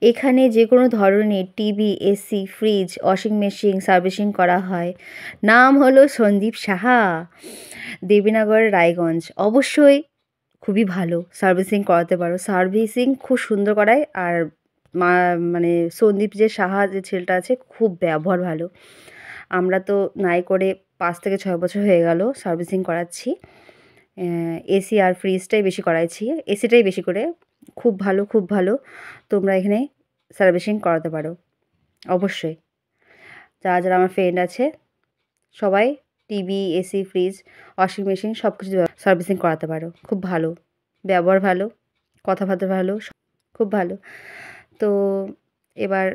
এখানে যে কোনো ধরনের TV, AC, fridge, washing machine servicing করা হয়। নাম হলো সন্দীপ সাহা, দেবীনগর, রায়গঞ্জ। অবশ্যই খুবই ভালো, সার্ভিসিং করাতে পারো। সার্ভিসিং খুব সুন্দর করায়। আর মানে সন্দীপ যে সাহা যে ছেলেটা আছে খুব ব্যবহার ভালো। আমরা তো নাই করে ৫ থেকে ৬ বছর হয়ে গেল সার্ভিসিং করাচ্ছি। এসি আর ফ্রিজটাই বেশি করাইছি, এসিটাই বেশি করে। খুব ভালো, খুব ভালো। তোমরা এখানে সার্ভিসিং করাতে পারো অবশ্যই। যারা, যারা আমার ফ্রেন্ড আছে সবাই TV, AC, fridge, washing machine সব কিছু সার্ভিসিং করাতে পারো। খুব ভালো, ব্যবহার ভালো, কথাবার্তা ভালো, খুব ভালো। তো এবার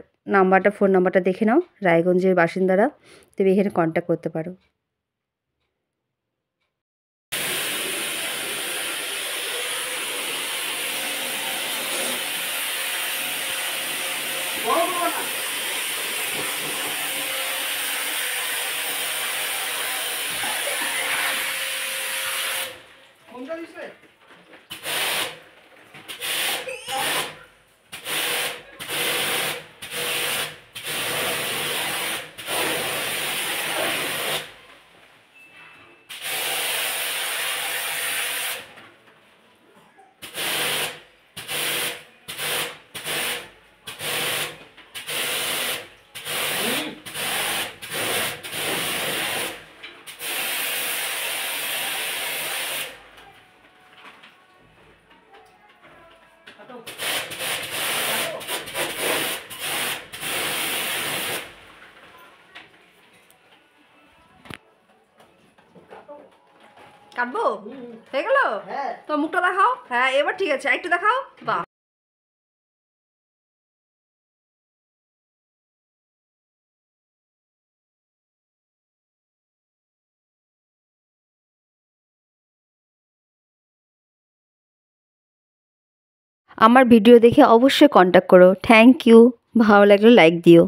ফোন নাম্বারটা দেখে নাও। রায়গঞ্জের বাসিন্দারা, তুমি এখানে কন্ট্যাক্ট করতে পারো। কাটবো? হয়ে গেল? তো মুখটা দেখাও। হ্যাঁ, এবার ঠিক আছে, একটু দেখাও। বাহ! আমার ভিডিও দেখে অবশ্যই কন্ট্যাক্ট করো। Thank you. ভালো লাগলে লাইক দিও।